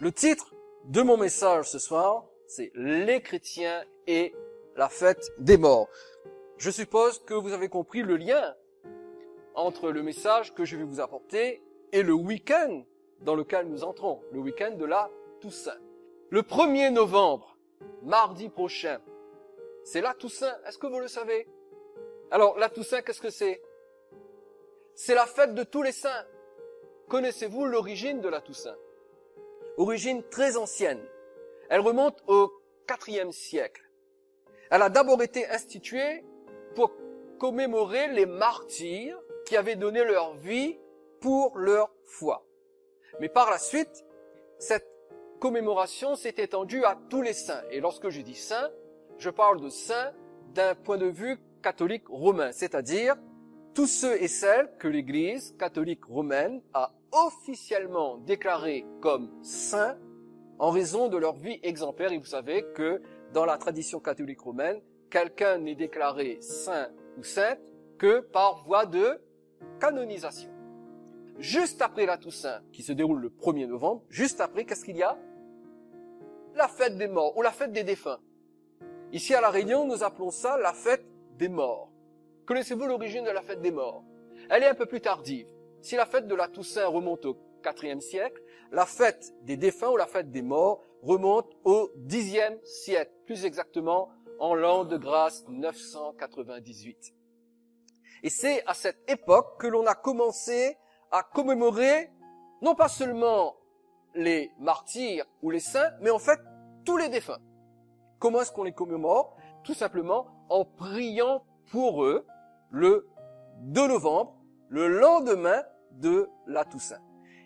Le titre de mon message ce soir, c'est les chrétiens et la fête des morts. Je suppose que vous avez compris le lien entre le message que je vais vous apporter et le week-end dans lequel nous entrons, le week-end de la Toussaint. Le 1er novembre, mardi prochain, c'est la Toussaint. Est-ce que vous le savez? Alors, la Toussaint, qu'est-ce que c'est? C'est la fête de tous les saints. Connaissez-vous l'origine de la Toussaint? Origine très ancienne. Elle remonte au IVe siècle. Elle a d'abord été instituée pour commémorer les martyrs qui avaient donné leur vie pour leur foi. Mais par la suite, cette commémoration s'est étendue à tous les saints. Et lorsque je dis saints, je parle de saints d'un point de vue catholique romain, c'est-à-dire tous ceux et celles que l'Église catholique romaine a officiellement déclarés comme saints en raison de leur vie exemplaire. Et vous savez que dans la tradition catholique romaine, quelqu'un n'est déclaré saint ou sainte que par voie de canonisation. Juste après la Toussaint, qui se déroule le 1er novembre, juste après, qu'est-ce qu'il y a? La fête des morts ou la fête des défunts. Ici à La Réunion, nous appelons ça la fête des morts. Connaissez-vous l'origine de la fête des morts? Elle est un peu plus tardive. Si la fête de la Toussaint remonte au IVe siècle, la fête des défunts ou la fête des morts remonte au Xe siècle, plus exactement en l'an de grâce 998. Et c'est à cette époque que l'on a commencé à commémorer non pas seulement les martyrs ou les saints, mais en fait tous les défunts. Comment est-ce qu'on les commémore? Tout simplement en priant pour eux le 2 novembre, le lendemain de la Toussaint.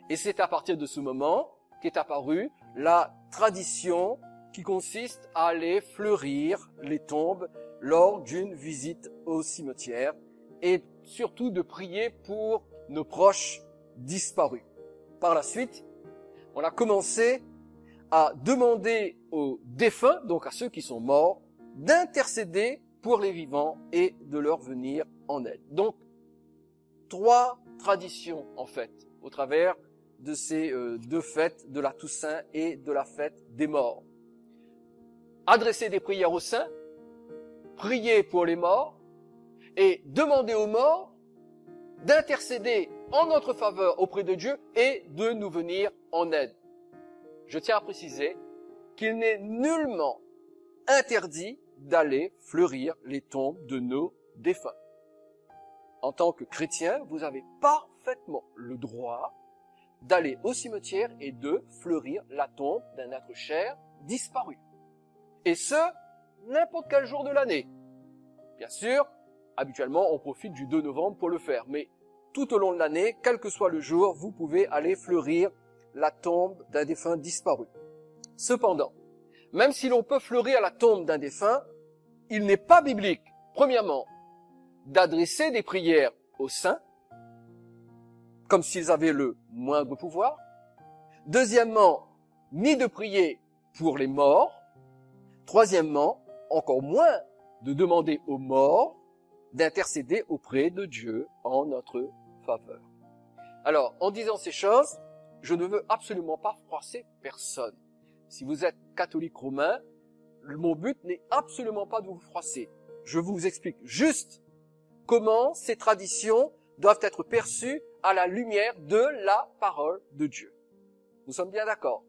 Et c'est à partir de ce moment qu'est apparue la tradition qui consiste à aller fleurir les tombes lors d'une visite au cimetière et surtout de prier pour nos proches disparus. Par la suite, on a commencé à demander aux défunts, donc à ceux qui sont morts, d'intercéder pour les vivants et de leur venir en aide. Donc, 3 traditions en fait, au travers de ces 2 fêtes, de la Toussaint et de la fête des morts. Adresser des prières aux saints, prier pour les morts et demander aux morts d'intercéder en notre faveur auprès de Dieu et de nous venir en aide. Je tiens à préciser qu'il n'est nullement interdit d'aller fleurir les tombes de nos défunts. En tant que chrétien, vous avez parfaitement le droit d'aller au cimetière et de fleurir la tombe d'un être cher disparu. Et ce, n'importe quel jour de l'année. Bien sûr, habituellement, on profite du 2 novembre pour le faire, mais tout au long de l'année, quel que soit le jour, vous pouvez aller fleurir la tombe d'un défunt disparu. Cependant, même si l'on peut fleurir la tombe d'un défunt, il n'est pas biblique, premièrement, d'adresser des prières aux saints, comme s'ils avaient le moindre pouvoir. Deuxièmement, ni de prier pour les morts. Troisièmement, encore moins de demander aux morts d'intercéder auprès de Dieu en notre faveur. Alors, en disant ces choses, je ne veux absolument pas froisser personne. Si vous êtes catholique romain, mon but n'est absolument pas de vous froisser. Je vous explique juste comment ces traditions doivent être perçues à la lumière de la parole de Dieu. Nous sommes bien d'accord.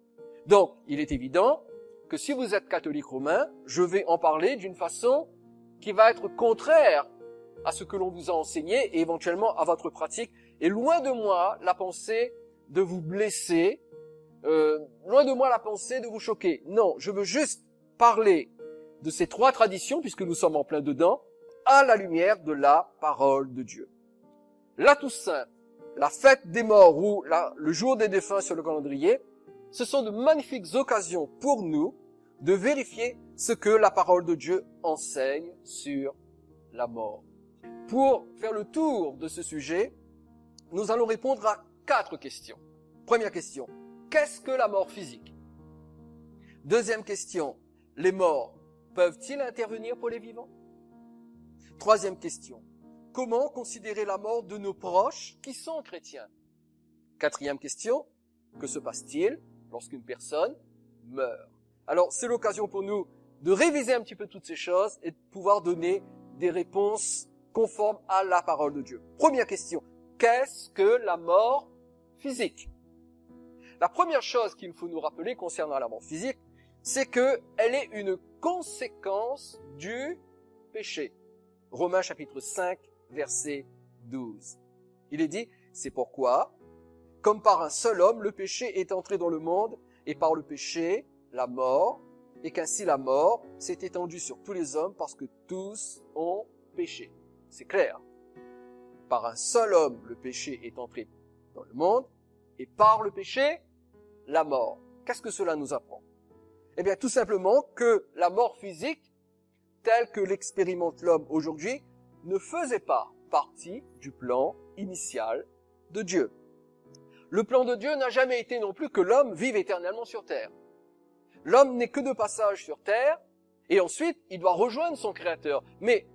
Donc, il est évident que si vous êtes catholique romain, je vais en parler d'une façon qui va être contraire à ce que l'on vous a enseigné et éventuellement à votre pratique. Et loin de moi la pensée de vous blesser, loin de moi la pensée de vous choquer. Non, je veux juste parler de ces 3 traditions, puisque nous sommes en plein dedans, à la lumière de la parole de Dieu. La Toussaint, la fête des morts ou le jour des défunts sur le calendrier, ce sont de magnifiques occasions pour nous de vérifier ce que la parole de Dieu enseigne sur la mort. Pour faire le tour de ce sujet, nous allons répondre à 4 questions. Première question, qu'est-ce que la mort physique? Deuxième question, les morts peuvent-ils intervenir pour les vivants? Troisième question, comment considérer la mort de nos proches qui sont chrétiens? Quatrième question, que se passe-t-il lorsqu'une personne meurt. Alors, c'est l'occasion pour nous de réviser un petit peu toutes ces choses et de pouvoir donner des réponses conformes à la parole de Dieu. Première question, qu'est-ce que la mort physique? La première chose qu'il faut nous rappeler concernant la mort physique, c'est qu'elle est une conséquence du péché. Romains chapitre 5, verset 12. Il est dit, c'est pourquoi, comme par un seul homme, le péché est entré dans le monde, et par le péché, la mort, et qu'ainsi la mort s'est étendue sur tous les hommes parce que tous ont péché. C'est clair. Par un seul homme, le péché est entré dans le monde, et par le péché, la mort. Qu'est-ce que cela nous apprend? Eh bien, tout simplement que la mort physique, telle que l'expérimente l'homme aujourd'hui, ne faisait pas partie du plan initial de Dieu. Le plan de Dieu n'a jamais été non plus que l'homme vive éternellement sur terre. L'homme n'est que de passage sur terre, et ensuite, il doit rejoindre son Créateur. Mais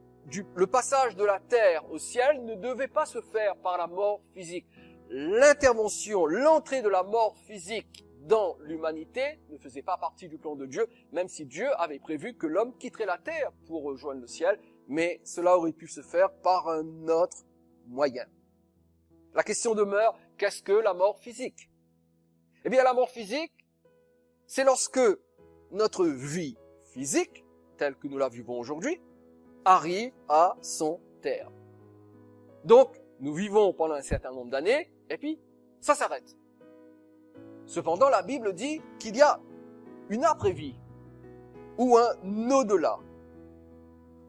le passage de la terre au ciel ne devait pas se faire par la mort physique. L'intervention, l'entrée de la mort physique dans l'humanité ne faisait pas partie du plan de Dieu, même si Dieu avait prévu que l'homme quitterait la terre pour rejoindre le ciel, mais cela aurait pu se faire par un autre moyen. La question demeure, qu'est-ce que la mort physique? Eh bien, la mort physique, c'est lorsque notre vie physique, telle que nous la vivons aujourd'hui, arrive à son terme. Donc, nous vivons pendant un certain nombre d'années, et puis, ça s'arrête. Cependant, la Bible dit qu'il y a une après-vie, ou un au-delà,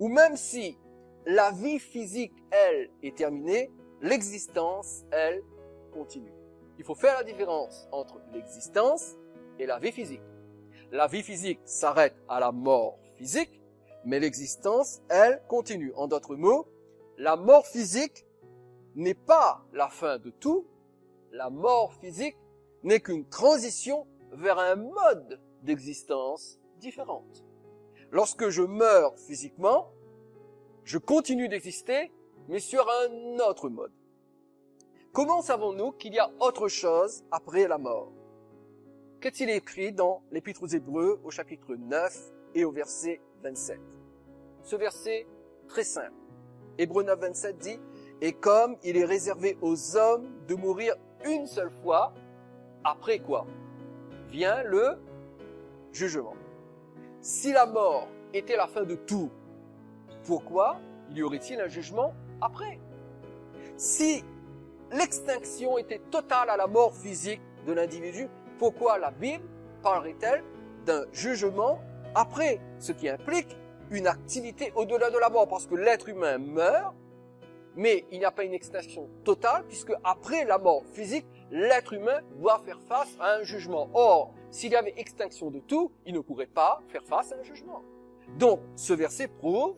ou même si la vie physique, elle, est terminée, l'existence, elle, continue. Il faut faire la différence entre l'existence et la vie physique. La vie physique s'arrête à la mort physique, mais l'existence, elle, continue. En d'autres mots, la mort physique n'est pas la fin de tout. La mort physique n'est qu'une transition vers un mode d'existence différente. Lorsque je meurs physiquement, je continue d'exister, mais sur un autre mode. Comment savons-nous qu'il y a autre chose après la mort? Qu'est-il écrit dans l'Épître aux Hébreux au chapitre 9 et au verset 27? Ce verset très simple. Hébreux 9, 27 dit « Et comme il est réservé aux hommes de mourir une seule fois, après quoi? Vient le jugement. » Si la mort était la fin de tout, pourquoi y aurait-il un jugement après? Si l'extinction était totale à la mort physique de l'individu, pourquoi la Bible parlerait-elle d'un jugement après? Ce qui implique une activité au-delà de la mort, parce que l'être humain meurt, mais il n'y a pas une extinction totale, puisque après la mort physique, l'être humain doit faire face à un jugement. Or, s'il y avait extinction de tout, il ne pourrait pas faire face à un jugement. Donc, ce verset prouve,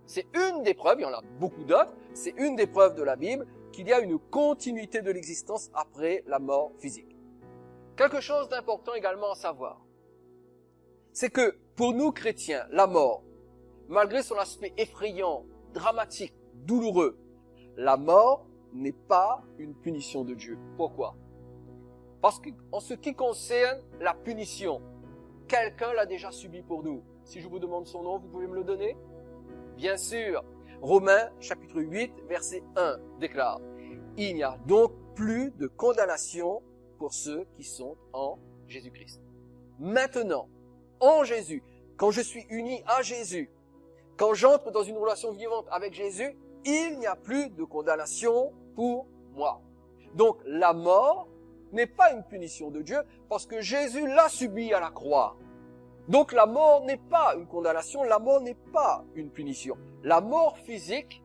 c'est une des preuves, il y en a beaucoup d'autres, c'est une des preuves de la Bible, qu'il y a une continuité de l'existence après la mort physique. Quelque chose d'important également à savoir, c'est que pour nous chrétiens, la mort, malgré son aspect effrayant, dramatique, douloureux, la mort n'est pas une punition de Dieu. Pourquoi? Parce qu'en ce qui concerne la punition, quelqu'un l'a déjà subi pour nous. Si je vous demande son nom, vous pouvez me le donner? Bien sûr, Romains chapitre 8, verset 1 déclare « Il n'y a donc plus de condamnation pour ceux qui sont en Jésus-Christ. » Maintenant, en Jésus, quand je suis uni à Jésus, quand j'entre dans une relation vivante avec Jésus, il n'y a plus de condamnation pour moi. Donc la mort n'est pas une punition de Dieu parce que Jésus l'a subi à la croix. Donc la mort n'est pas une condamnation, la mort n'est pas une punition. La mort physique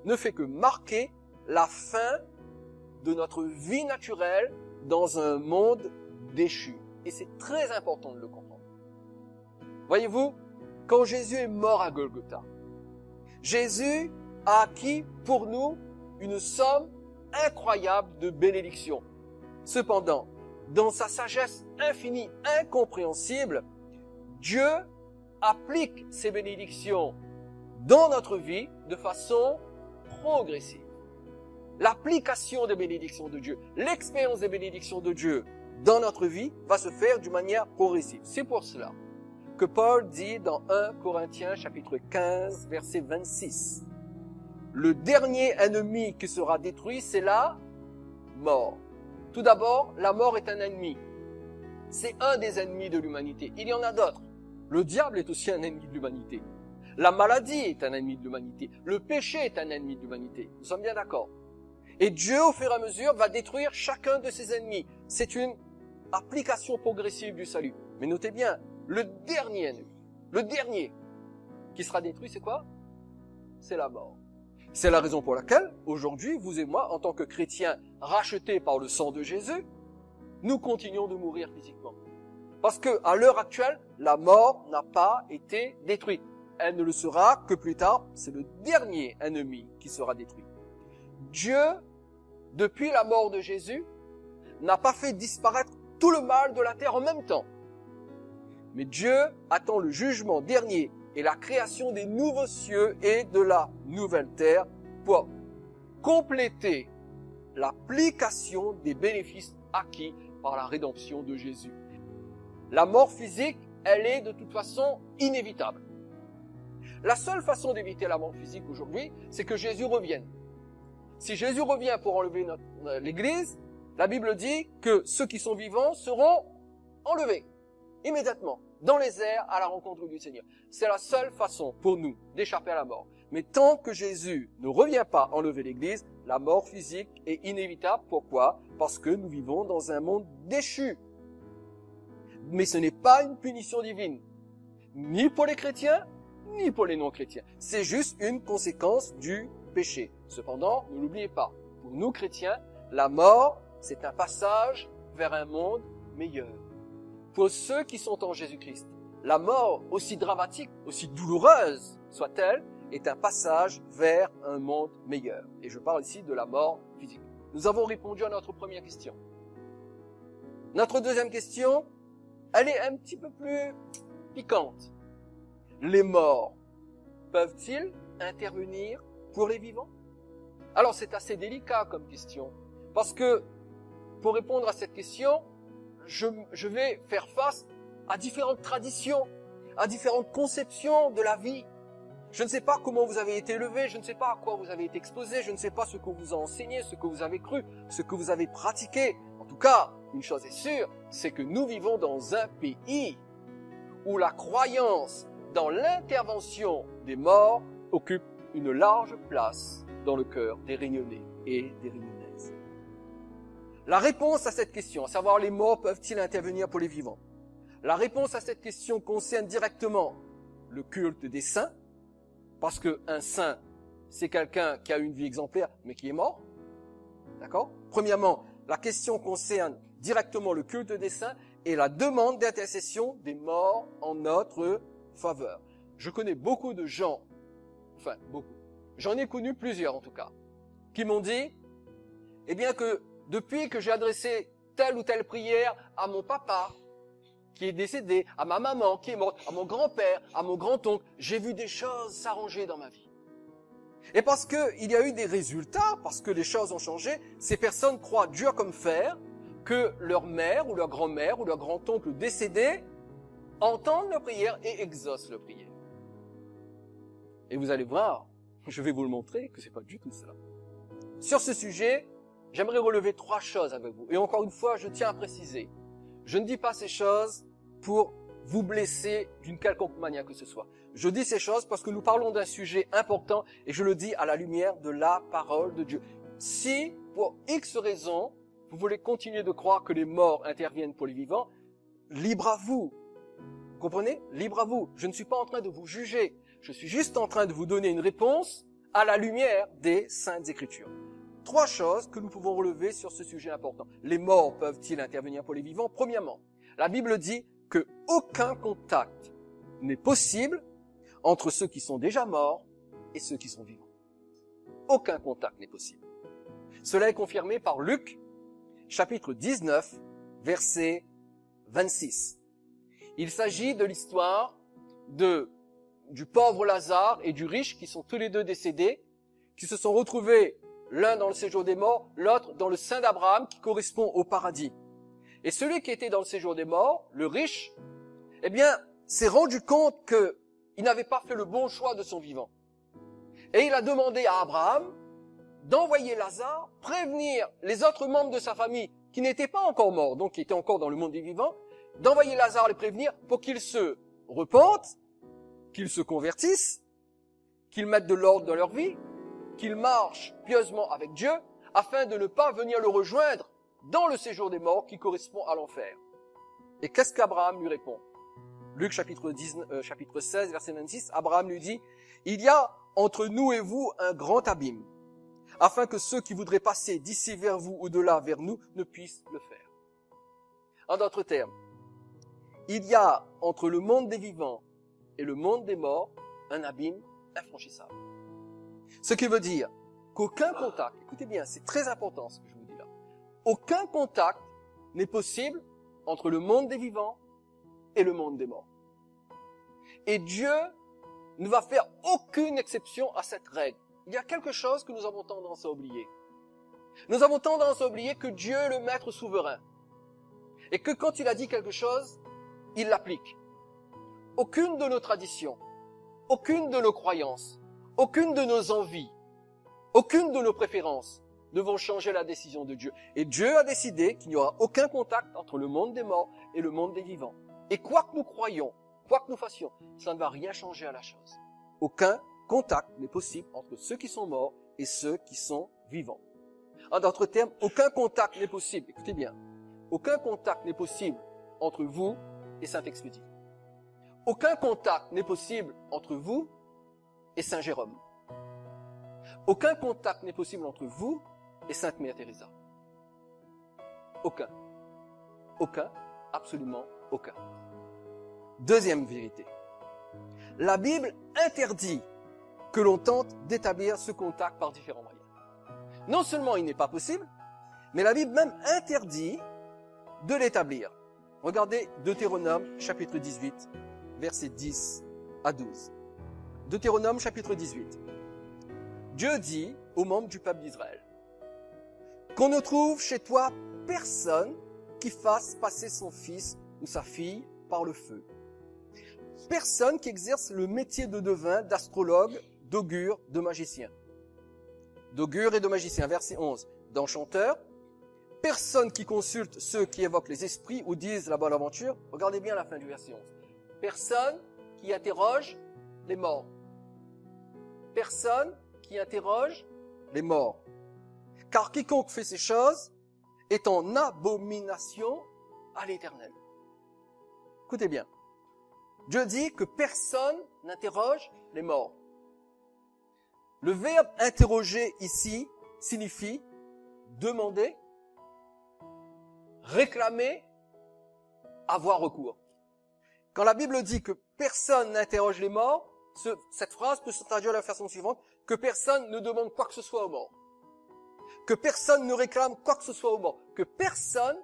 ne fait que marquer la fin de notre vie naturelle dans un monde déchu. Et c'est très important de le comprendre. Voyez-vous, quand Jésus est mort à Golgotha, Jésus a acquis pour nous une somme incroyable de bénédictions. Cependant, dans sa sagesse infinie, incompréhensible, Dieu applique ces bénédictions dans notre vie de façon progressive. L'application des bénédictions de Dieu, l'expérience des bénédictions de Dieu dans notre vie va se faire d'une manière progressive. C'est pour cela que Paul dit dans 1 Corinthiens chapitre 15 verset 26, le dernier ennemi qui sera détruit, c'est la mort. Tout d'abord, la mort est un ennemi. C'est un des ennemis de l'humanité. Il y en a d'autres. Le diable est aussi un ennemi de l'humanité. La maladie est un ennemi de l'humanité. Le péché est un ennemi de l'humanité. Nous sommes bien d'accord. Et Dieu, au fur et à mesure, va détruire chacun de ses ennemis. C'est une application progressive du salut. Mais notez bien, le dernier ennemi, le dernier qui sera détruit, c'est quoi? C'est la mort. C'est la raison pour laquelle, aujourd'hui, vous et moi, en tant que chrétiens rachetés par le sang de Jésus, nous continuons de mourir physiquement. Parce que, à l'heure actuelle, la mort n'a pas été détruite. Elle ne le sera que plus tard. C'est le dernier ennemi qui sera détruit. Dieu, depuis la mort de Jésus, n'a pas fait disparaître tout le mal de la terre en même temps. Mais Dieu attend le jugement dernier et la création des nouveaux cieux et de la nouvelle terre pour compléter l'application des bénéfices acquis par la rédemption de Jésus. La mort physique, elle est de toute façon inévitable. La seule façon d'éviter la mort physique aujourd'hui, c'est que Jésus revienne. Si Jésus revient pour enlever l'Église, la Bible dit que ceux qui sont vivants seront enlevés immédiatement dans les airs à la rencontre du Seigneur. C'est la seule façon pour nous d'échapper à la mort. Mais tant que Jésus ne revient pas enlever l'Église, la mort physique est inévitable. Pourquoi? Parce que nous vivons dans un monde déchu. Mais ce n'est pas une punition divine, ni pour les chrétiens, ni pour les non-chrétiens. C'est juste une conséquence du péché. Cependant, ne l'oubliez pas, pour nous chrétiens, la mort, c'est un passage vers un monde meilleur. Pour ceux qui sont en Jésus-Christ, la mort, aussi dramatique, aussi douloureuse soit-elle, est un passage vers un monde meilleur. Et je parle ici de la mort physique. Nous avons répondu à notre première question. Notre deuxième question, elle est un petit peu plus piquante. Les morts peuvent-ils intervenir pour les vivants? Alors c'est assez délicat comme question, parce que pour répondre à cette question, je vais faire face à différentes traditions, à différentes conceptions de la vie. Je ne sais pas comment vous avez été élevé, je ne sais pas à quoi vous avez été exposé, je ne sais pas ce que vous a enseigné, ce que vous avez cru, ce que vous avez pratiqué. En tout cas, une chose est sûre, c'est que nous vivons dans un pays où la croyance dans l'intervention des morts occupe une large place dans le cœur des Réunionnais et des Réunionnaises. La réponse à cette question, à savoir les morts peuvent-ils intervenir pour les vivants? La réponse à cette question concerne directement le culte des saints, parce qu'un saint, c'est quelqu'un qui a une vie exemplaire, mais qui est mort. D'accord? Premièrement, la question concerne directement le culte des saints et la demande d'intercession des morts en notre faveur. Je connais beaucoup de gens, enfin beaucoup, j'en ai connu plusieurs en tout cas, qui m'ont dit, eh bien que depuis que j'ai adressé telle ou telle prière à mon papa, qui est décédé, à ma maman qui est morte, à mon grand-père, à mon grand-oncle, j'ai vu des choses s'arranger dans ma vie. Et parce qu'il y a eu des résultats, parce que les choses ont changé, ces personnes croient dur comme fer que leur mère ou leur grand-mère ou leur grand-oncle décédé entendent leur prière et exaucent leur prière. Et vous allez voir, je vais vous le montrer, que c'est pas du tout cela. Sur ce sujet, j'aimerais relever 3 choses avec vous. Et encore une fois, je tiens à préciser, je ne dis pas ces choses pour vous blesser d'une quelconque manière que ce soit. Je dis ces choses parce que nous parlons d'un sujet important et je le dis à la lumière de la parole de Dieu. Si, pour X raisons, vous voulez continuer de croire que les morts interviennent pour les vivants, libre à vous. Vous comprenez? Libre à vous. Je ne suis pas en train de vous juger. Je suis juste en train de vous donner une réponse à la lumière des Saintes Écritures. 3 choses que nous pouvons relever sur ce sujet important. Les morts peuvent-ils intervenir pour les vivants? Premièrement, la Bible dit que aucun contact n'est possible entre ceux qui sont déjà morts et ceux qui sont vivants. Aucun contact n'est possible. Cela est confirmé par Luc, chapitre 19, verset 26. Il s'agit de l'histoire du pauvre Lazare et du riche qui sont tous les deux décédés, qui se sont retrouvés l'un dans le séjour des morts, l'autre dans le sein d'Abraham qui correspond au paradis. Et celui qui était dans le séjour des morts, le riche, eh bien, s'est rendu compte qu'il n'avait pas fait le bon choix de son vivant. Et il a demandé à Abraham d'envoyer Lazare prévenir les autres membres de sa famille qui n'étaient pas encore morts, donc qui étaient encore dans le monde des vivants, d'envoyer Lazare les prévenir pour qu'ils se repentent, qu'ils se convertissent, qu'ils mettent de l'ordre dans leur vie, qu'ils marchent pieusement avec Dieu, afin de ne pas venir le rejoindre dans le séjour des morts qui correspond à l'enfer. Et qu'est-ce qu'Abraham lui répond? Luc chapitre 16, verset 26, Abraham lui dit, « Il y a entre nous et vous un grand abîme, afin que ceux qui voudraient passer d'ici vers vous ou de là vers nous ne puissent le faire. » En d'autres termes, il y a entre le monde des vivants et le monde des morts un abîme infranchissable. Ce qui veut dire qu'aucun contact, écoutez bien, c'est très important ce que je vous dis là, aucun contact n'est possible entre le monde des vivants et le monde des morts. Et Dieu ne va faire aucune exception à cette règle. Il y a quelque chose que nous avons tendance à oublier. Nous avons tendance à oublier que Dieu est le maître souverain. Et que quand il a dit quelque chose, il l'applique. Aucune de nos traditions, aucune de nos croyances, aucune de nos envies, aucune de nos préférences ne vont changer la décision de Dieu. Et Dieu a décidé qu'il n'y aura aucun contact entre le monde des morts et le monde des vivants. Et quoi que nous croyions, quoi que nous fassions, ça ne va rien changer à la chose. Aucun contact n'est possible entre ceux qui sont morts et ceux qui sont vivants. En d'autres termes, aucun contact n'est possible, écoutez bien, aucun contact n'est possible entre vous et Saint-Expédie. Aucun contact n'est possible entre vous et Saint Jérôme. Aucun contact n'est possible entre vous et Sainte Mère Teresa. Aucun. Aucun, absolument aucun. Deuxième vérité. La Bible interdit que l'on tente d'établir ce contact par différents moyens. Non seulement il n'est pas possible, mais la Bible même interdit de l'établir. Regardez Deutéronome chapitre 18, versets 10 à 12. Deutéronome chapitre 18. Dieu dit aux membres du peuple d'Israël qu'on ne trouve chez toi personne qui fasse passer son fils ou sa fille par le feu. Personne qui exerce le métier de devin, d'astrologue, d'augure, de magicien. D'augure et de magicien, verset 11. D'enchanteur. Personne qui consulte ceux qui évoquent les esprits ou disent la bonne aventure. Regardez bien la fin du verset 11. Personne qui interroge les morts. Personne qui interroge les morts. Car quiconque fait ces choses est en abomination à l'Éternel. Écoutez bien. Dieu dit que personne n'interroge les morts. Le verbe interroger ici signifie demander, réclamer, avoir recours. Quand la Bible dit que personne n'interroge les morts, cette phrase peut se traduire de la façon suivante, que personne ne demande quoi que ce soit aux morts. Que personne ne réclame quoi que ce soit aux morts. Que personne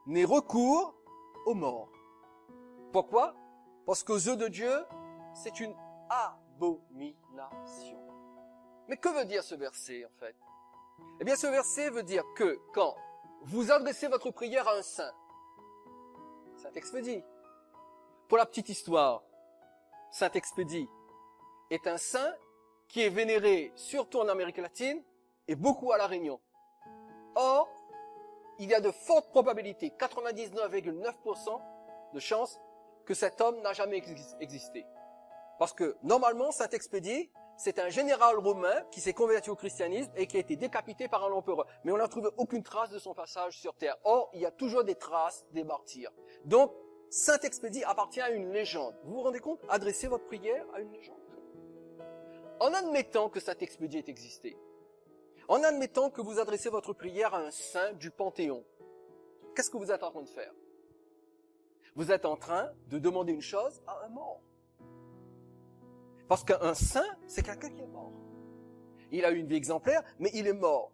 n'ait recours aux morts. Pourquoi? Parce qu'aux yeux de Dieu, c'est une abomination. Mais que veut dire ce verset, en fait? Eh bien, ce verset veut dire que quand vous adressez votre prière à un saint, Saint-Expédie, pour la petite histoire, Saint-Expédie est un saint qui est vénéré surtout en Amérique latine et beaucoup à La Réunion. Or, il y a de fortes probabilités, 99,9% de chances que cet homme n'a jamais existé. Parce que, normalement, Saint-Expédie, c'est un général romain qui s'est converti au christianisme et qui a été décapité par un empereur. Mais on n'a trouvé aucune trace de son passage sur terre. Or, il y a toujours des traces des martyrs. Donc, Saint-Expédie appartient à une légende. Vous vous rendez compte? Adressez votre prière à une légende. En admettant que Saint-Expédie ait existé, en admettant que vous adressez votre prière à un saint du Panthéon, qu'est-ce que vous êtes en train de faire? Vous êtes en train de demander une chose à un mort. Parce qu'un saint, c'est quelqu'un qui est mort. Il a eu une vie exemplaire, mais il est mort.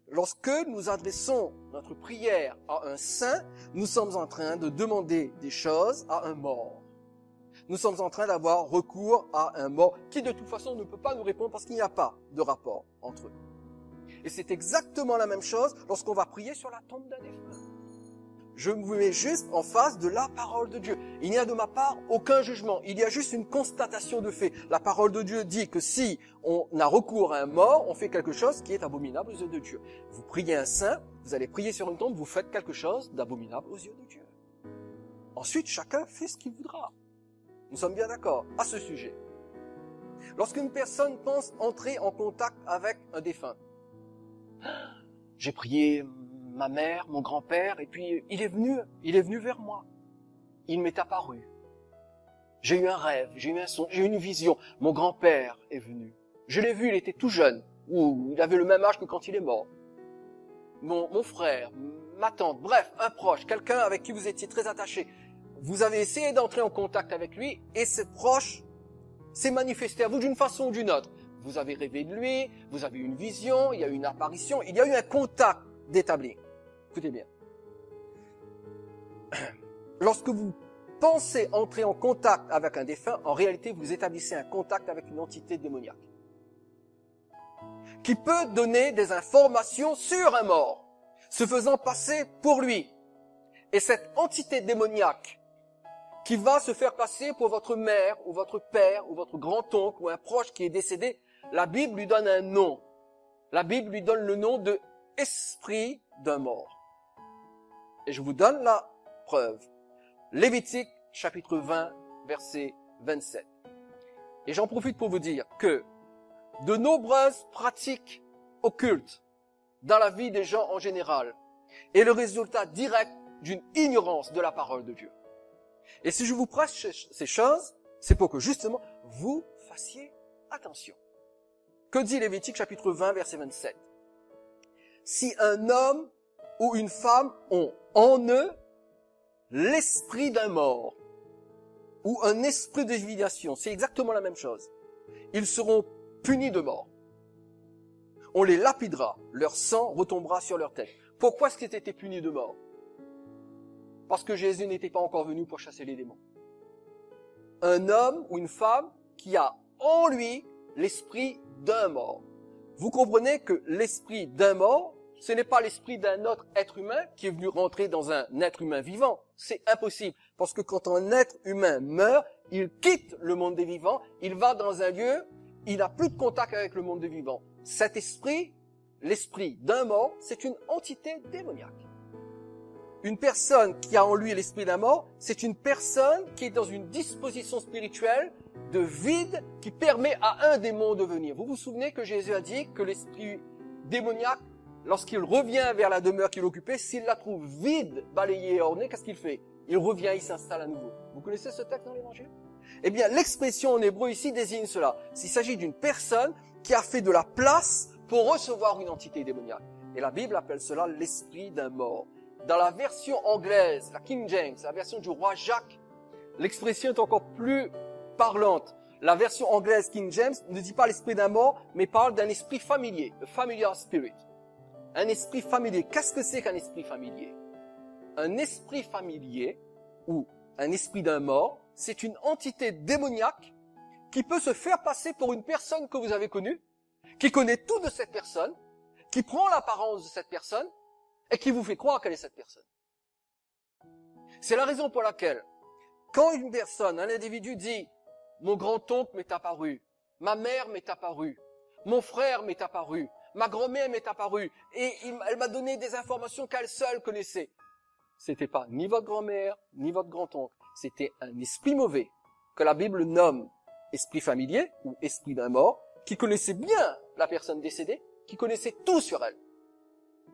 Lorsque nous adressons notre prière à un saint, nous sommes en train de demander des choses à un mort. Nous sommes en train d'avoir recours à un mort qui de toute façon ne peut pas nous répondre parce qu'il n'y a pas de rapport entre eux. Et c'est exactement la même chose lorsqu'on va prier sur la tombe d'un défunt. Je vous mets juste en face de la parole de Dieu. Il n'y a de ma part aucun jugement. Il y a juste une constatation de fait. La parole de Dieu dit que si on a recours à un mort, on fait quelque chose qui est abominable aux yeux de Dieu. Vous priez un saint, vous allez prier sur une tombe, vous faites quelque chose d'abominable aux yeux de Dieu. Ensuite, chacun fait ce qu'il voudra. Nous sommes bien d'accord à ce sujet. Lorsqu'une personne pense entrer en contact avec un défunt, j'ai prié ma mère, mon grand-père, et puis il est venu vers moi. Il m'est apparu. J'ai eu un rêve, j'ai eu un son, j'ai eu une vision. Mon grand-père est venu. Je l'ai vu, il était tout jeune, ou il avait le même âge que quand il est mort. Mon frère, ma tante, bref, un proche, quelqu'un avec qui vous étiez très attaché. Vous avez essayé d'entrer en contact avec lui, et ce proche s'est manifesté à vous d'une façon ou d'une autre. Vous avez rêvé de lui, vous avez eu une vision, il y a eu une apparition, il y a eu un contact d'établi. Écoutez bien. Lorsque vous pensez entrer en contact avec un défunt, en réalité, vous établissez un contact avec une entité démoniaque qui peut donner des informations sur un mort, se faisant passer pour lui. Et cette entité démoniaque qui va se faire passer pour votre mère ou votre père ou votre grand-oncle ou un proche qui est décédé, la Bible lui donne un nom. La Bible lui donne le nom de esprit d'un mort. Et je vous donne la preuve. Lévitique, chapitre 20, verset 27. Et j'en profite pour vous dire que de nombreuses pratiques occultes dans la vie des gens en général est le résultat direct d'une ignorance de la parole de Dieu. Et si je vous prêche ces choses, c'est pour que justement vous fassiez attention. Que dit Lévitique, chapitre 20, verset 27? Si un homme ou une femme ont en eux l'esprit d'un mort ou un esprit de divination, c'est exactement la même chose. Ils seront punis de mort. On les lapidera, leur sang retombera sur leur tête. Pourquoi est-ce qu'ils étaient punis de mort? Parce que Jésus n'était pas encore venu pour chasser les démons. Un homme ou une femme qui a en lui l'esprit d'un mort. Vous comprenez que l'esprit d'un mort, ce n'est pas l'esprit d'un autre être humain qui est venu rentrer dans un être humain vivant. C'est impossible. Parce que quand un être humain meurt, il quitte le monde des vivants, il va dans un lieu, il n'a plus de contact avec le monde des vivants. Cet esprit, l'esprit d'un mort, c'est une entité démoniaque. Une personne qui a en lui l'esprit d'un mort, c'est une personne qui est dans une disposition spirituelle de vide qui permet à un démon de venir. Vous vous souvenez que Jésus a dit que l'esprit démoniaque, lorsqu'il revient vers la demeure qu'il occupait, s'il la trouve vide, balayée et ornée, qu'est-ce qu'il fait? Il revient, il s'installe à nouveau. Vous connaissez ce texte dans l'Évangile? Eh bien, l'expression en hébreu ici désigne cela. Il s'agit d'une personne qui a fait de la place pour recevoir une entité démoniaque. Et la Bible appelle cela l'esprit d'un mort. Dans la version anglaise, la King James, la version du roi Jacques, l'expression est encore plus parlante. La version anglaise King James ne dit pas l'esprit d'un mort, mais parle d'un esprit familier, a familiar spirit. Un esprit familier. Qu'est-ce que c'est qu'un esprit familier? Un esprit familier, ou un esprit d'un mort, c'est une entité démoniaque qui peut se faire passer pour une personne que vous avez connue, qui connaît tout de cette personne, qui prend l'apparence de cette personne, et qui vous fait croire qu'elle est cette personne. C'est la raison pour laquelle, quand une personne, un individu dit « Mon grand-oncle m'est apparu, ma mère m'est apparue, mon frère m'est apparu, ma grand-mère m'est apparue, et elle m'a donné des informations qu'elle seule connaissait. » C'était pas ni votre grand-mère, ni votre grand-oncle. C'était un esprit mauvais, que la Bible nomme esprit familier, ou esprit d'un mort, qui connaissait bien la personne décédée, qui connaissait tout sur elle.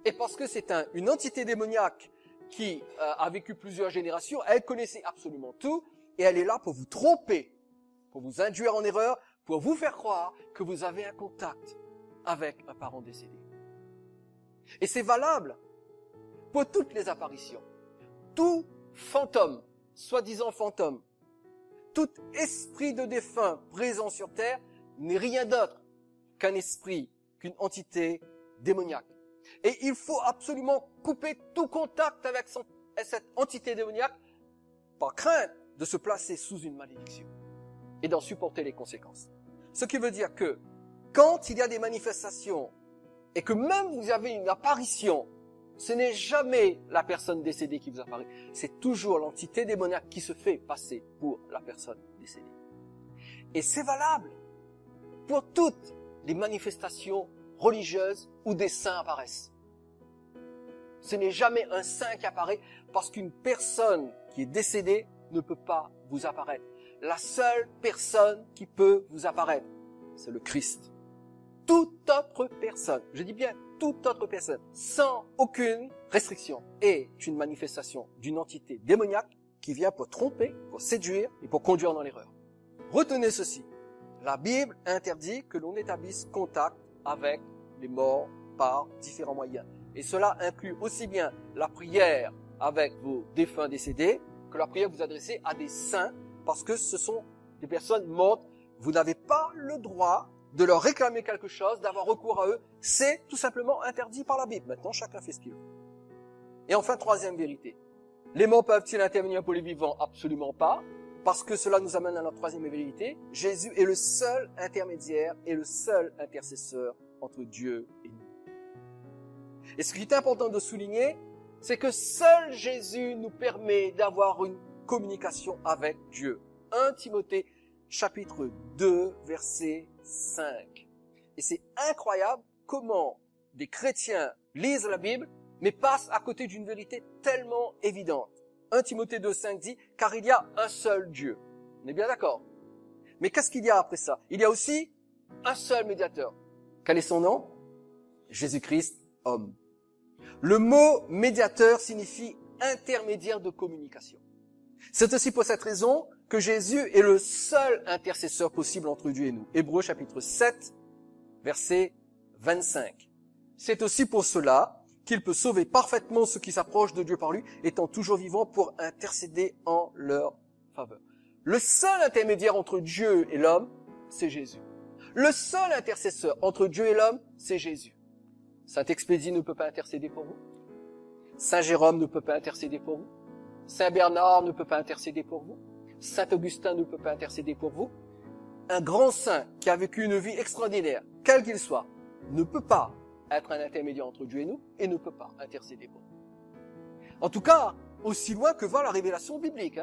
Et parce que c'est une entité démoniaque qui a vécu plusieurs générations, elle connaissait absolument tout, et elle est là pour vous tromper, pour vous induire en erreur, pour vous faire croire que vous avez un contact avec un parent décédé. Et c'est valable pour toutes les apparitions. Tout fantôme, soi-disant fantôme, tout esprit de défunt présent sur terre n'est rien d'autre qu'un esprit, qu'une entité démoniaque. Et il faut absolument couper tout contact avec cette entité démoniaque par crainte de se placer sous une malédiction et d'en supporter les conséquences. Ce qui veut dire que quand il y a des manifestations et que même vous avez une apparition Ce n'est jamais la personne décédée qui vous apparaît. C'est toujours l'entité démoniaque qui se fait passer pour la personne décédée. Et c'est valable pour toutes les manifestations religieuses où des saints apparaissent. Ce n'est jamais un saint qui apparaît parce qu'une personne qui est décédée ne peut pas vous apparaître. La seule personne qui peut vous apparaître, c'est le Christ. Toute autre personne, je dis bien toute autre personne, sans aucune restriction, est une manifestation d'une entité démoniaque qui vient pour tromper, pour séduire et pour conduire dans l'erreur. Retenez ceci, la Bible interdit que l'on établisse contact avec les morts par différents moyens. Et cela inclut aussi bien la prière avec vos défunts décédés que la prière que vous adressez à des saints parce que ce sont des personnes mortes. Vous n'avez pas le droit de leur réclamer quelque chose, d'avoir recours à eux. C'est tout simplement interdit par la Bible. Maintenant, chacun fait ce qu'il veut. Et enfin, troisième vérité. Les morts peuvent-ils intervenir pour les vivants? Absolument pas. Parce que cela nous amène à notre troisième vérité. Jésus est le seul intermédiaire et le seul intercesseur entre Dieu et nous. Et ce qui est important de souligner, c'est que seul Jésus nous permet d'avoir une communication avec Dieu. 1 Timothée chapitre 2, verset 5. Et c'est incroyable comment des chrétiens lisent la Bible, mais passent à côté d'une vérité tellement évidente. 1 Timothée 2, 5 dit, car il y a un seul Dieu. On est bien d'accord? Mais qu'est-ce qu'il y a après ça? Il y a aussi un seul médiateur. Quel est son nom? Jésus-Christ, homme. Le mot médiateur signifie intermédiaire de communication. C'est aussi pour cette raison que Jésus est le seul intercesseur possible entre Dieu et nous. Hébreux chapitre 7, verset 25. C'est aussi pour cela qu'il peut sauver parfaitement ceux qui s'approchent de Dieu par lui, étant toujours vivants pour intercéder en leur faveur. Le seul intermédiaire entre Dieu et l'homme, c'est Jésus. Le seul intercesseur entre Dieu et l'homme, c'est Jésus. Saint Expédie ne peut pas intercéder pour vous. Saint Jérôme ne peut pas intercéder pour vous. Saint Bernard ne peut pas intercéder pour vous. Saint Augustin ne peut pas intercéder pour vous. Un grand saint qui a vécu une vie extraordinaire, quel qu'il soit, ne peut pas être un intermédiaire entre Dieu et nous et ne peut pas intercéder pour nous. En tout cas, aussi loin que va la révélation biblique.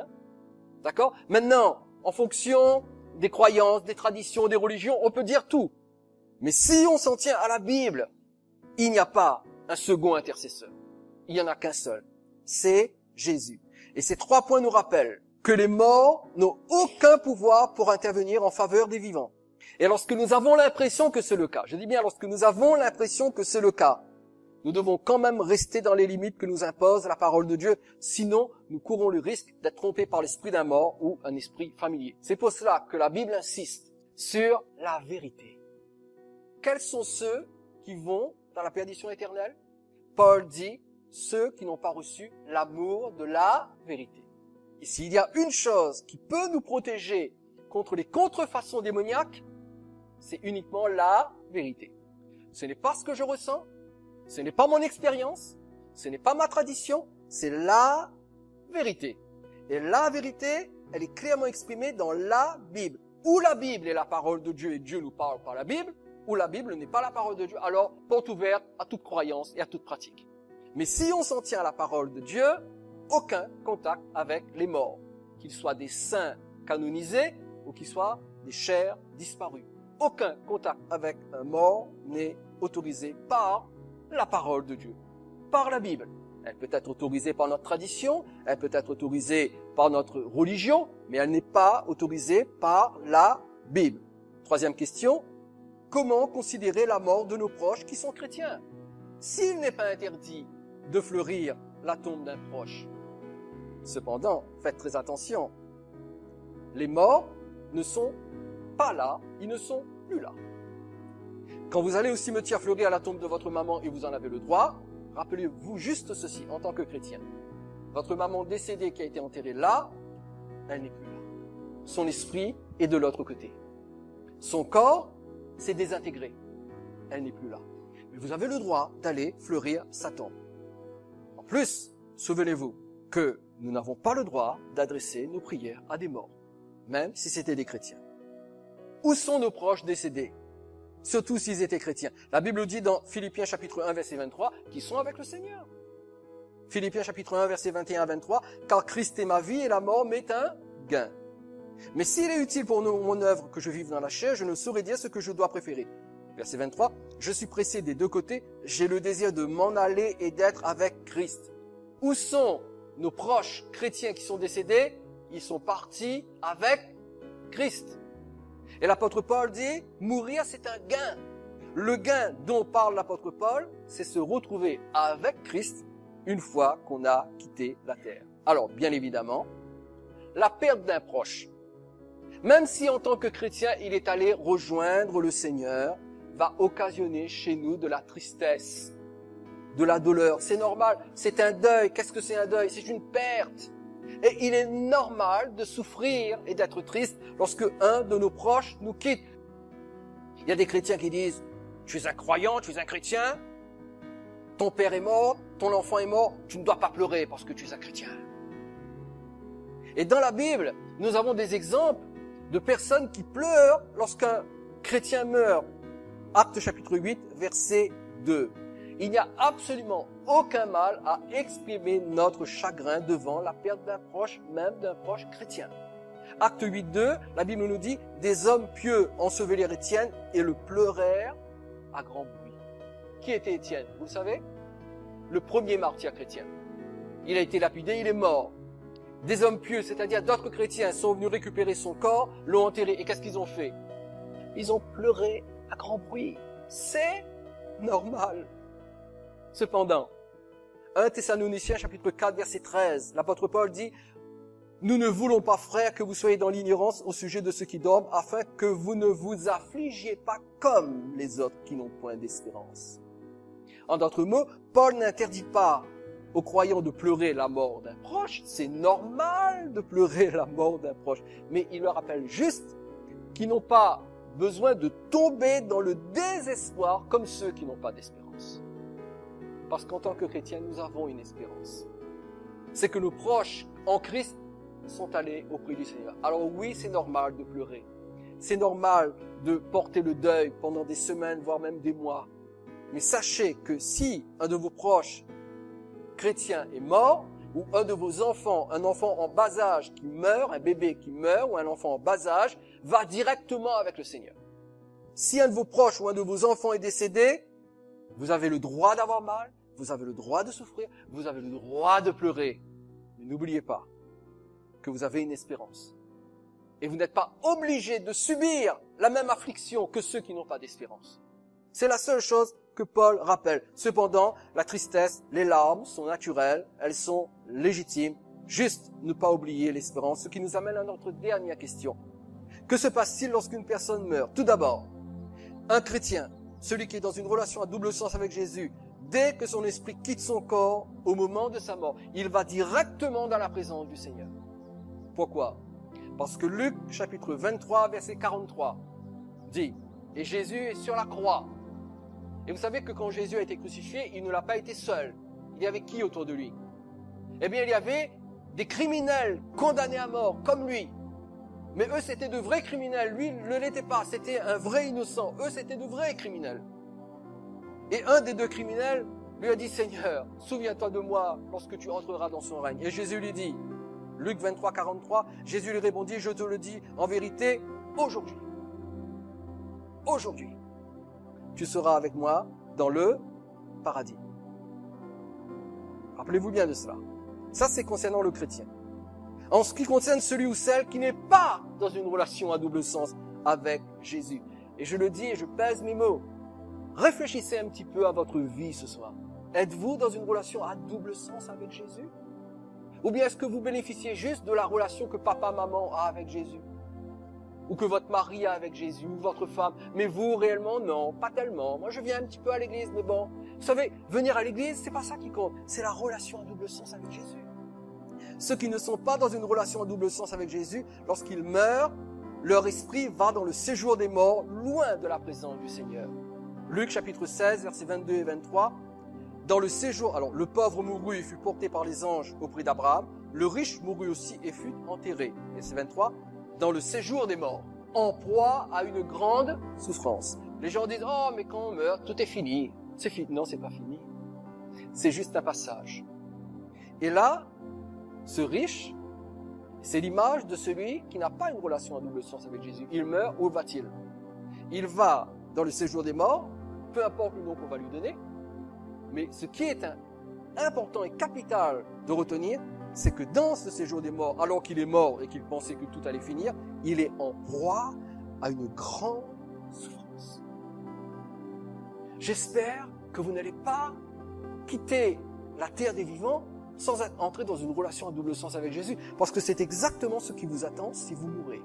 D'accord? Maintenant, en fonction des croyances, des traditions, des religions, on peut dire tout. Mais si on s'en tient à la Bible, il n'y a pas un second intercesseur. Il n'y en a qu'un seul. C'est Jésus. Et ces 3 points nous rappellent que les morts n'ont aucun pouvoir pour intervenir en faveur des vivants. Et lorsque nous avons l'impression que c'est le cas, je dis bien lorsque nous avons l'impression que c'est le cas, nous devons quand même rester dans les limites que nous impose la parole de Dieu, sinon nous courons le risque d'être trompés par l'esprit d'un mort ou un esprit familier. C'est pour cela que la Bible insiste sur la vérité. Quels sont ceux qui vont dans la perdition éternelle? Paul dit, ceux qui n'ont pas reçu l'amour de la vérité. Et s'il y a une chose qui peut nous protéger contre les contrefaçons démoniaques, c'est uniquement la vérité. Ce n'est pas ce que je ressens, ce n'est pas mon expérience, ce n'est pas ma tradition, c'est la vérité. Et la vérité, elle est clairement exprimée dans la Bible. Ou la Bible est la parole de Dieu et Dieu nous parle par la Bible, ou la Bible n'est pas la parole de Dieu, alors porte ouverte à toute croyance et à toute pratique. Mais si on s'en tient à la parole de Dieu, aucun contact avec les morts, qu'ils soient des saints canonisés ou qu'ils soient des chairs disparues. Aucun contact avec un mort n'est autorisé par la parole de Dieu, par la Bible. Elle peut être autorisée par notre tradition, elle peut être autorisée par notre religion, mais elle n'est pas autorisée par la Bible. Troisième question, comment considérer la mort de nos proches qui sont chrétiens? S'il n'est pas interdit de fleurir la tombe d'un proche, cependant, faites très attention, les morts ne sont pas là, ils ne sont plus là. Quand vous allez au cimetière fleurir la tombe de votre maman et vous en avez le droit, rappelez-vous juste ceci en tant que chrétien. Votre maman décédée qui a été enterrée là, elle n'est plus là. Son esprit est de l'autre côté. Son corps s'est désintégré. Elle n'est plus là. Mais vous avez le droit d'aller fleurir sa tombe. En plus, souvenez-vous que nous n'avons pas le droit d'adresser nos prières à des morts, même si c'était des chrétiens. Où sont nos proches décédés? Surtout s'ils étaient chrétiens. La Bible dit dans Philippiens chapitre 1 verset 23 qu'ils sont avec le Seigneur. Philippiens chapitre 1, versets 21 à 23, « Car Christ est ma vie et la mort m'est un gain. Mais s'il est utile pour mon œuvre que je vive dans la chair, je ne saurais dire ce que je dois préférer. » Verset 23, « Je suis pressé des deux côtés, j'ai le désir de m'en aller et d'être avec Christ. » Où sont nos proches chrétiens qui sont décédés? Ils sont partis avec Christ. Et l'apôtre Paul dit, mourir c'est un gain. Le gain dont parle l'apôtre Paul, c'est se retrouver avec Christ une fois qu'on a quitté la terre. Alors, bien évidemment, la perte d'un proche, même si en tant que chrétien, il est allé rejoindre le Seigneur, va occasionner chez nous de la tristesse, de la douleur. C'est normal, c'est un deuil. Qu'est-ce que c'est un deuil? C'est une perte. Et il est normal de souffrir et d'être triste lorsque un de nos proches nous quitte. Il y a des chrétiens qui disent, tu es un croyant, tu es un chrétien, ton père est mort, ton enfant est mort, tu ne dois pas pleurer parce que tu es un chrétien. Et dans la Bible, nous avons des exemples de personnes qui pleurent lorsqu'un chrétien meurt. Actes chapitre 8, verset 2. Il n'y a absolument aucun mal à exprimer notre chagrin devant la perte d'un proche, même d'un proche chrétien. Acte 8, 2, la Bible nous dit, des hommes pieux ensevelirent Étienne et le pleurèrent à grand bruit. Qui était Étienne? Vous le savez? Le premier martyr chrétien. Il a été lapidé, il est mort. Des hommes pieux, c'est-à-dire d'autres chrétiens, sont venus récupérer son corps, l'ont enterré. Et qu'est-ce qu'ils ont fait? Ils ont pleuré à grand bruit. C'est normal. Cependant, 1 Thessaloniciens chapitre 4 verset 13, l'apôtre Paul dit, « Nous ne voulons pas, frères, que vous soyez dans l'ignorance au sujet de ceux qui dorment, afin que vous ne vous affligiez pas comme les autres qui n'ont point d'espérance. » En d'autres mots, Paul n'interdit pas aux croyants de pleurer la mort d'un proche. C'est normal de pleurer la mort d'un proche. Mais il leur rappelle juste qu'ils n'ont pas besoin de tomber dans le désespoir comme ceux qui n'ont pas d'espérance. Parce qu'en tant que chrétiens, nous avons une espérance. C'est que nos proches en Christ sont allés auprès du Seigneur. Alors oui, c'est normal de pleurer. C'est normal de porter le deuil pendant des semaines, voire même des mois. Mais sachez que si un de vos proches chrétiens est mort, ou un de vos enfants, un enfant en bas âge qui meurt, un bébé qui meurt, ou un enfant en bas âge, va directement avec le Seigneur. Si un de vos proches ou un de vos enfants est décédé, vous avez le droit d'avoir mal, vous avez le droit de souffrir, vous avez le droit de pleurer. Mais n'oubliez pas que vous avez une espérance. Et vous n'êtes pas obligé de subir la même affliction que ceux qui n'ont pas d'espérance. C'est la seule chose que Paul rappelle. Cependant, la tristesse, les larmes sont naturelles, elles sont légitimes. Juste ne pas oublier l'espérance, ce qui nous amène à notre dernière question. Que se passe-t-il lorsqu'une personne meurt? Tout d'abord, un chrétien, celui qui est dans une relation à double sens avec Jésus, dès que son esprit quitte son corps, au moment de sa mort, il va directement dans la présence du Seigneur. Pourquoi? Parce que Luc, chapitre 23, verset 43, dit, « Et Jésus est sur la croix. » Et vous savez que quand Jésus a été crucifié, il ne l'a pas été seul. Il y avait qui autour de lui? Eh bien, il y avait des criminels condamnés à mort, comme lui. Mais eux, c'était de vrais criminels. Lui, ne l'était pas. C'était un vrai innocent. Eux, c'était de vrais criminels. Et un des deux criminels lui a dit, « Seigneur, souviens-toi de moi lorsque tu entreras dans son règne. » Et Jésus lui dit, Luc 23, 43, Jésus lui répondit, « Je te le dis en vérité, aujourd'hui, tu seras avec moi dans le paradis. » Rappelez-vous bien de cela. Ça, c'est concernant le chrétien. En ce qui concerne celui ou celle qui n'est pas dans une relation à double sens avec Jésus. Et je le dis et je pèse mes mots. Réfléchissez un petit peu à votre vie ce soir. Êtes-vous dans une relation à double sens avec Jésus? Ou bien est-ce que vous bénéficiez juste de la relation que papa, maman a avec Jésus? Ou que votre mari a avec Jésus, ou votre femme? Mais vous, réellement, non, pas tellement. Moi, je viens un petit peu à l'église, mais bon. Vous savez, venir à l'église, c'est pas ça qui compte. C'est la relation à double sens avec Jésus. Ceux qui ne sont pas dans une relation à double sens avec Jésus, lorsqu'ils meurent, leur esprit va dans le séjour des morts, loin de la présence du Seigneur. Luc chapitre 16, versets 22 et 23. Dans le séjour, alors le pauvre mourut et fut porté par les anges auprès d'Abraham. Le riche mourut aussi et fut enterré. Verset 23. Dans le séjour des morts, en proie à une grande souffrance. Les gens disent, « Oh, mais quand on meurt, tout est fini. » C'est fini. Non, c'est pas fini. C'est juste un passage. Et là, ce riche, c'est l'image de celui qui n'a pas une relation à double sens avec Jésus. Il meurt, où va-t-il? Il va dans le séjour des morts, peu importe le nom qu'on va lui donner, mais ce qui est important et capital de retenir, c'est que dans ce séjour des morts, alors qu'il est mort et qu'il pensait que tout allait finir, il est en proie à une grande souffrance. J'espère que vous n'allez pas quitter la terre des vivants sans entrer dans une relation à double sens avec Jésus, parce que c'est exactement ce qui vous attend si vous mourrez.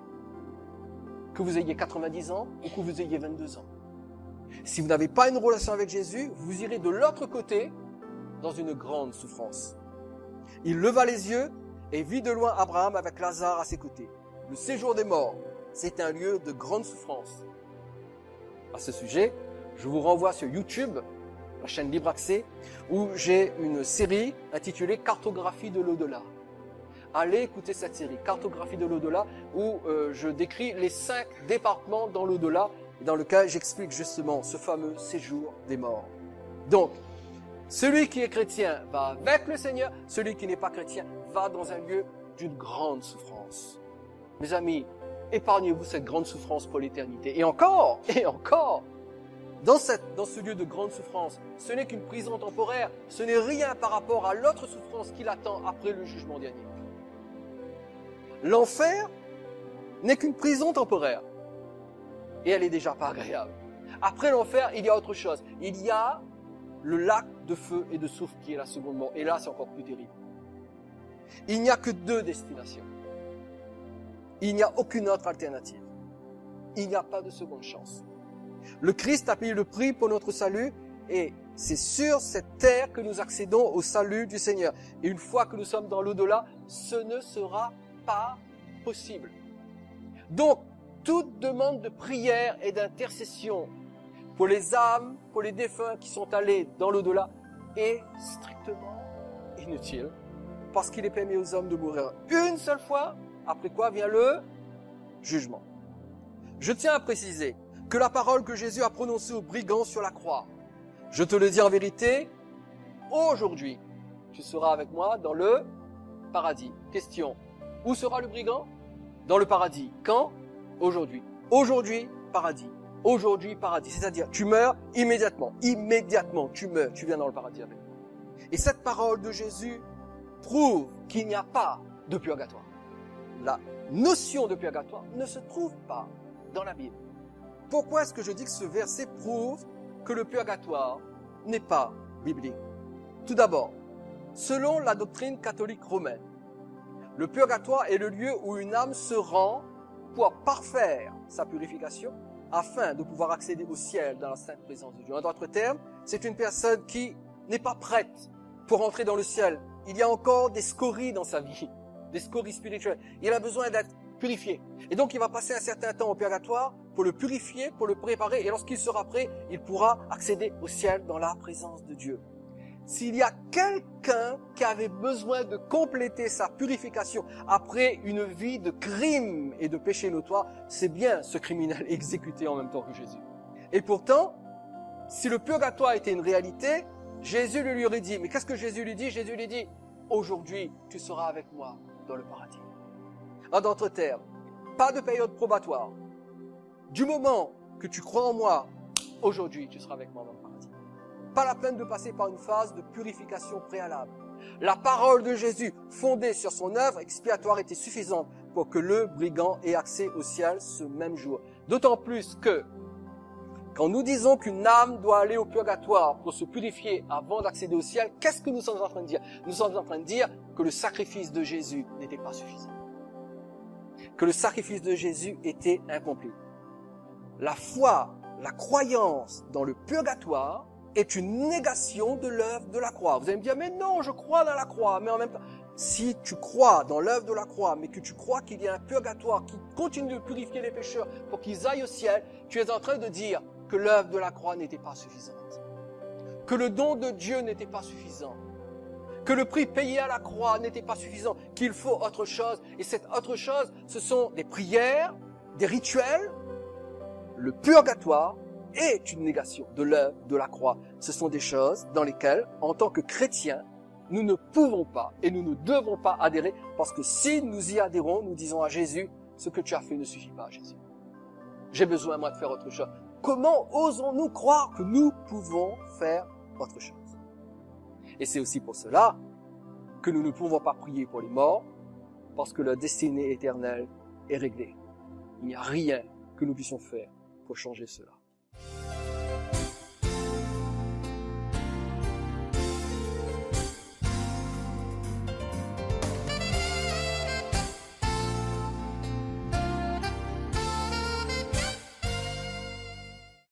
Que vous ayez 90 ans ou que vous ayez 22 ans. Si vous n'avez pas une relation avec Jésus, vous irez de l'autre côté dans une grande souffrance. Il leva les yeux et vit de loin Abraham avec Lazare à ses côtés. Le séjour des morts, c'est un lieu de grande souffrance. À ce sujet, je vous renvoie sur YouTube, la chaîne Libre Accès, où j'ai une série intitulée Cartographie de l'au-delà. Allez écouter cette série, Cartographie de l'au-delà, où je décris les 5 départements dans l'au-delà, dans lequel j'explique justement ce fameux séjour des morts. Donc, celui qui est chrétien va avec le Seigneur, celui qui n'est pas chrétien va dans un lieu d'une grande souffrance. Mes amis, épargnez-vous cette grande souffrance pour l'éternité. Et encore, dans ce lieu de grande souffrance, ce n'est qu'une prison temporaire, ce n'est rien par rapport à l'autre souffrance qui l'attend après le jugement dernier. L'enfer n'est qu'une prison temporaire. Et elle est déjà pas agréable. Après l'enfer, il y a autre chose. Il y a le lac de feu et de soufre qui est la seconde mort. Et là, c'est encore plus terrible. Il n'y a que 2 destinations. Il n'y a aucune autre alternative. Il n'y a pas de seconde chance. Le Christ a payé le prix pour notre salut et c'est sur cette terre que nous accédons au salut du Seigneur. Et une fois que nous sommes dans l'au-delà, ce ne sera pas possible. Donc, toute demande de prière et d'intercession pour les âmes, pour les défunts qui sont allés dans l'au-delà est strictement inutile parce qu'il est permis aux hommes de mourir une seule fois, après quoi vient le jugement. Je tiens à préciser que la parole que Jésus a prononcée aux brigands sur la croix, je te le dis en vérité, aujourd'hui, tu seras avec moi dans le paradis. Question, où sera le brigand? Dans le paradis. Quand? Aujourd'hui. Aujourd'hui, paradis. Aujourd'hui, paradis. C'est-à-dire, tu meurs immédiatement. Immédiatement, tu meurs. Tu viens dans le paradis avec moi. Et cette parole de Jésus prouve qu'il n'y a pas de purgatoire. La notion de purgatoire ne se trouve pas dans la Bible. Pourquoi est-ce que je dis que ce verset prouve que le purgatoire n'est pas biblique? Tout d'abord, selon la doctrine catholique romaine, le purgatoire est le lieu où une âme se rend pour parfaire sa purification afin de pouvoir accéder au ciel dans la sainte présence de Dieu. En d'autres termes, c'est une personne qui n'est pas prête pour entrer dans le ciel. Il y a encore des scories dans sa vie, des scories spirituelles. Il a besoin d'être purifié. Et donc, il va passer un certain temps au purgatoire pour le purifier, pour le préparer. Et lorsqu'il sera prêt, il pourra accéder au ciel dans la présence de Dieu. S'il y a quelqu'un qui avait besoin de compléter sa purification après une vie de crime et de péché notoire, c'est bien ce criminel exécuté en même temps que Jésus. Et pourtant, si le purgatoire était une réalité, Jésus lui aurait dit, mais qu'est-ce que Jésus lui dit? Jésus lui dit, aujourd'hui, tu seras avec moi dans le paradis. En d'autres termes, pas de période probatoire. Du moment que tu crois en moi, aujourd'hui, tu seras avec moi dans le paradis. Pas la peine de passer par une phase de purification préalable. La parole de Jésus, fondée sur son œuvre expiatoire, était suffisante pour que le brigand ait accès au ciel ce même jour. D'autant plus que, quand nous disons qu'une âme doit aller au purgatoire pour se purifier avant d'accéder au ciel, qu'est-ce que nous sommes en train de dire? Nous sommes en train de dire que le sacrifice de Jésus n'était pas suffisant. Que le sacrifice de Jésus était incomplet. La foi, la croyance dans le purgatoire est une négation de l'œuvre de la croix. Vous allez me dire, mais non, je crois dans la croix, mais en même temps, si tu crois dans l'œuvre de la croix, mais que tu crois qu'il y a un purgatoire qui continue de purifier les pécheurs pour qu'ils aillent au ciel, tu es en train de dire que l'œuvre de la croix n'était pas suffisante. Que le don de Dieu n'était pas suffisant. Que le prix payé à la croix n'était pas suffisant. Qu'il faut autre chose. Et cette autre chose, ce sont des prières, des rituels. Le purgatoire est une négation de l'œuvre de la croix. Ce sont des choses dans lesquelles, en tant que chrétien, nous ne pouvons pas et nous ne devons pas adhérer, parce que si nous y adhérons, nous disons à Jésus, ce que tu as fait ne suffit pas, Jésus. J'ai besoin, moi, de faire autre chose. Comment osons-nous croire que nous pouvons faire autre chose? Et c'est aussi pour cela que nous ne pouvons pas prier pour les morts, parce que leur destinée éternelle est réglée. Il n'y a rien que nous puissions faire pour changer cela.